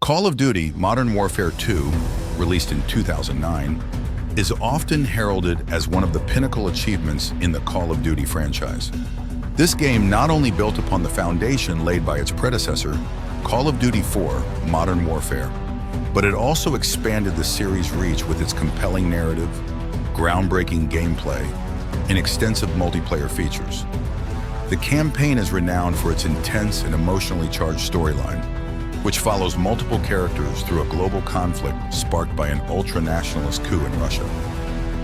Call of Duty Modern Warfare 2, released in 2009, is often heralded as one of the pinnacle achievements in the Call of Duty franchise. This game not only built upon the foundation laid by its predecessor, Call of Duty 4 Modern Warfare, but it also expanded the series' reach with its compelling narrative, groundbreaking gameplay, and extensive multiplayer features. The campaign is renowned for its intense and emotionally charged storyline, which follows multiple characters through a global conflict sparked by an ultra-nationalist coup in Russia.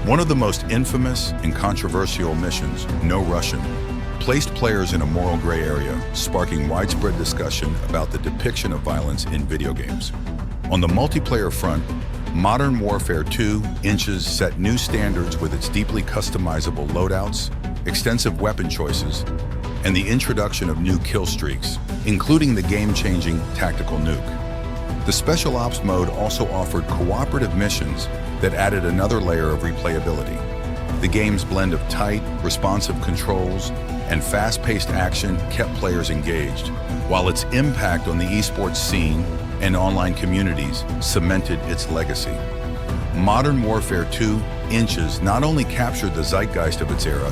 One of the most infamous and controversial missions, No Russian, placed players in a moral gray area, sparking widespread discussion about the depiction of violence in video games. On the multiplayer front, Modern Warfare 2 Inches set new standards with its deeply customizable loadouts, extensive weapon choices, and the introduction of new kill streaks, including the game-changing Tactical Nuke. The Special Ops mode also offered cooperative missions that added another layer of replayability. The game's blend of tight, responsive controls and fast-paced action kept players engaged, while its impact on the esports scene and online communities cemented its legacy. Modern Warfare 2 Inches not only captured the zeitgeist of its era,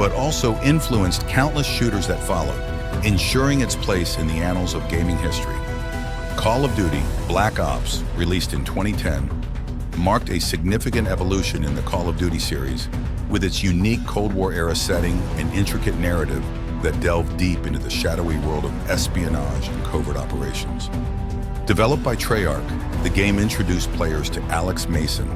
but also influenced countless shooters that followed, ensuring its place in the annals of gaming history. Call of Duty Black Ops, released in 2010, marked a significant evolution in the Call of Duty series, with its unique Cold War-era setting and intricate narrative that delved deep into the shadowy world of espionage and covert operations. Developed by Treyarch, the game introduced players to Alex Mason,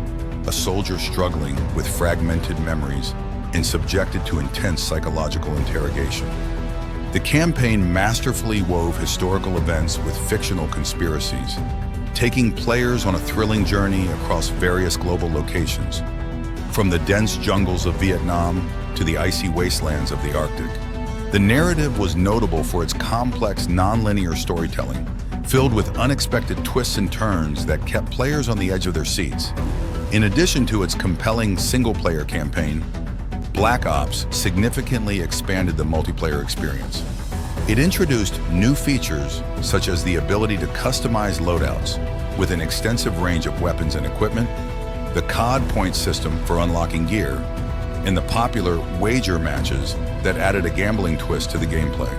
a soldier struggling with fragmented memories and subjected to intense psychological interrogation. The campaign masterfully wove historical events with fictional conspiracies, taking players on a thrilling journey across various global locations, from the dense jungles of Vietnam to the icy wastelands of the Arctic. The narrative was notable for its complex, non-linear storytelling, filled with unexpected twists and turns that kept players on the edge of their seats. In addition to its compelling single-player campaign, Black Ops significantly expanded the multiplayer experience. It introduced new features such as the ability to customize loadouts with an extensive range of weapons and equipment, the COD point system for unlocking gear, and the popular wager matches that added a gambling twist to the gameplay.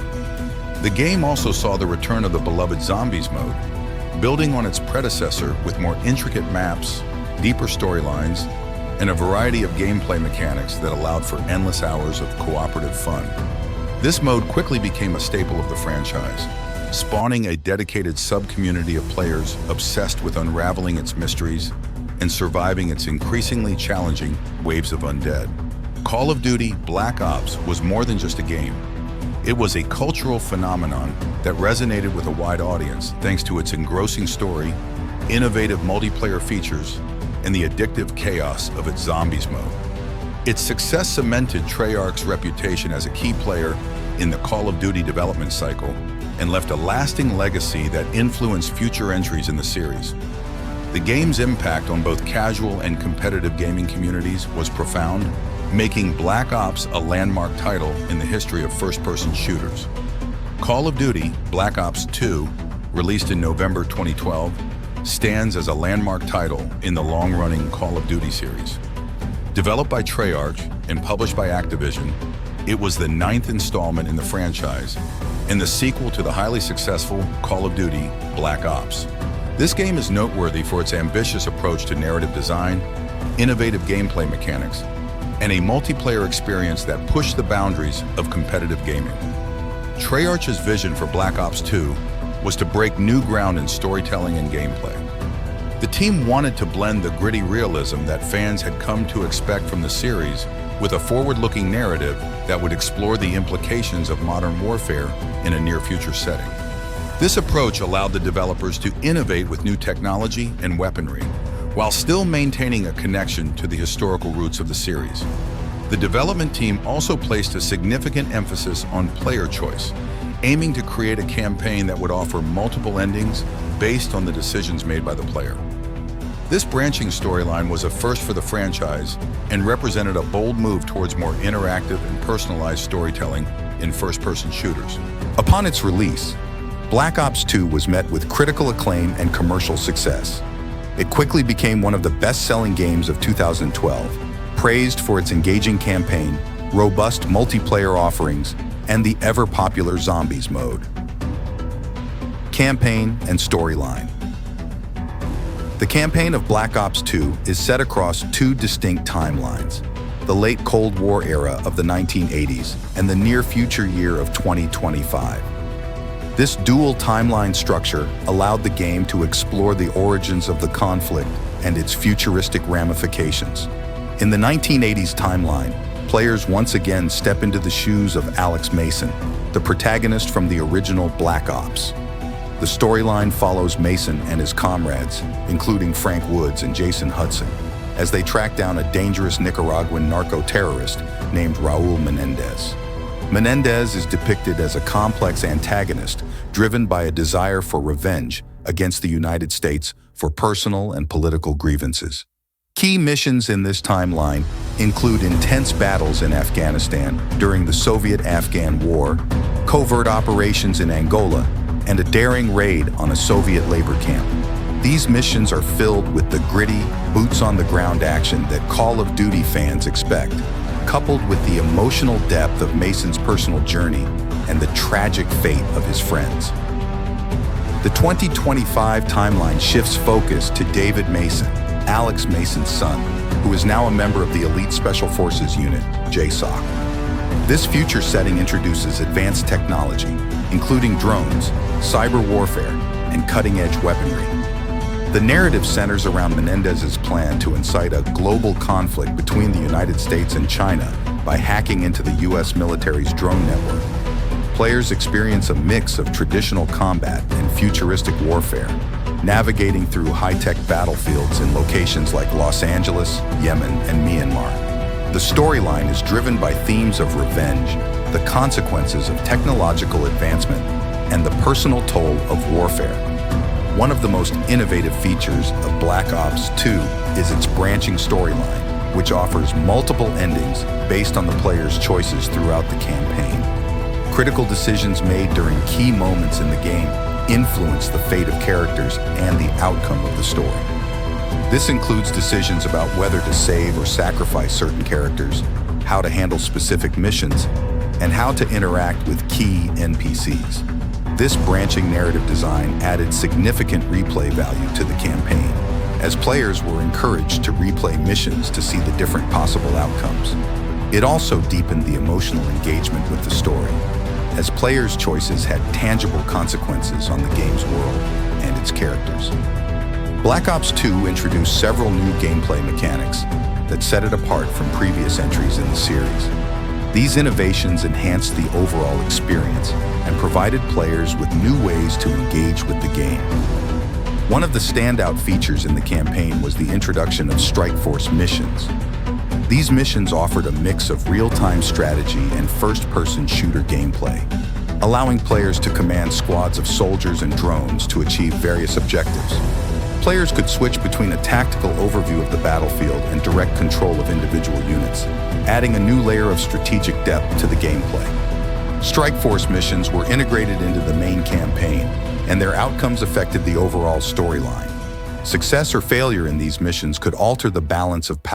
The game also saw the return of the beloved Zombies mode, building on its predecessor with more intricate maps, deeper storylines, and a variety of gameplay mechanics that allowed for endless hours of cooperative fun. This mode quickly became a staple of the franchise, spawning a dedicated sub-community of players obsessed with unraveling its mysteries and surviving its increasingly challenging waves of undead. Call of Duty Black Ops was more than just a game. It was a cultural phenomenon that resonated with a wide audience thanks to its engrossing story, innovative multiplayer features, and the addictive chaos of its Zombies mode. Its success cemented Treyarch's reputation as a key player in the Call of Duty development cycle and left a lasting legacy that influenced future entries in the series. The game's impact on both casual and competitive gaming communities was profound, making Black Ops a landmark title in the history of first-person shooters. Call of Duty Black Ops 2, released in November 2012, stands as a landmark title in the long-running Call of Duty series. Developed by Treyarch and published by Activision, it was the 9th installment in the franchise and the sequel to the highly successful Call of Duty Black Ops. This game is noteworthy for its ambitious approach to narrative design, innovative gameplay mechanics, and a multiplayer experience that pushed the boundaries of competitive gaming. Treyarch's vision for Black Ops 2 was to break new ground in storytelling and gameplay. The team wanted to blend the gritty realism that fans had come to expect from the series with a forward-looking narrative that would explore the implications of modern warfare in a near-future setting. This approach allowed the developers to innovate with new technology and weaponry, while still maintaining a connection to the historical roots of the series. The development team also placed a significant emphasis on player choice, aiming to create a campaign that would offer multiple endings based on the decisions made by the player. This branching storyline was a first for the franchise and represented a bold move towards more interactive and personalized storytelling in first-person shooters. Upon its release, Black Ops 2 was met with critical acclaim and commercial success. It quickly became one of the best-selling games of 2012, praised for its engaging campaign, robust multiplayer offerings, and the ever-popular Zombies mode. Campaign and storyline. The campaign of Black Ops 2 is set across two distinct timelines: the late Cold War era of the 1980s and the near-future year of 2025. This dual timeline structure allowed the game to explore the origins of the conflict and its futuristic ramifications. In the 1980s timeline, players once again step into the shoes of Alex Mason, the protagonist from the original Black Ops. The storyline follows Mason and his comrades, including Frank Woods and Jason Hudson, as they track down a dangerous Nicaraguan narco-terrorist named Raul Menendez. Menendez is depicted as a complex antagonist driven by a desire for revenge against the United States for personal and political grievances. Key missions in this timeline include intense battles in Afghanistan during the Soviet-Afghan War, covert operations in Angola, and a daring raid on a Soviet labor camp. These missions are filled with the gritty, boots-on-the-ground action that Call of Duty fans expect, coupled with the emotional depth of Mason's personal journey and the tragic fate of his friends. The 2025 timeline shifts focus to David Mason, Alex Mason's son, who is now a member of the Elite Special Forces Unit, JSOC. This future setting introduces advanced technology, including drones, cyber warfare, and cutting-edge weaponry. The narrative centers around Menendez's plan to incite a global conflict between the United States and China by hacking into the U.S. military's drone network. Players experience a mix of traditional combat and futuristic warfare, navigating through high-tech battlefields in locations like Los Angeles, Yemen, and Myanmar. The storyline is driven by themes of revenge, the consequences of technological advancement, and the personal toll of warfare. One of the most innovative features of Black Ops 2 is its branching storyline, which offers multiple endings based on the player's choices throughout the campaign. Critical decisions made during key moments in the game influence the fate of characters and the outcome of the story. This includes decisions about whether to save or sacrifice certain characters, how to handle specific missions, and how to interact with key NPCs. This branching narrative design added significant replay value to the campaign, as players were encouraged to replay missions to see the different possible outcomes. It also deepened the emotional engagement with the story, as players' choices had tangible consequences on the game's world and its characters. Black Ops 2 introduced several new gameplay mechanics that set it apart from previous entries in the series. These innovations enhanced the overall experience and provided players with new ways to engage with the game. One of the standout features in the campaign was the introduction of Strike Force missions. These missions offered a mix of real-time strategy and first-person shooter gameplay, allowing players to command squads of soldiers and drones to achieve various objectives. Players could switch between a tactical overview of the battlefield and direct control of individual units, adding a new layer of strategic depth to the gameplay. Strike Force missions were integrated into the main campaign, and their outcomes affected the overall storyline. Success or failure in these missions could alter the balance of power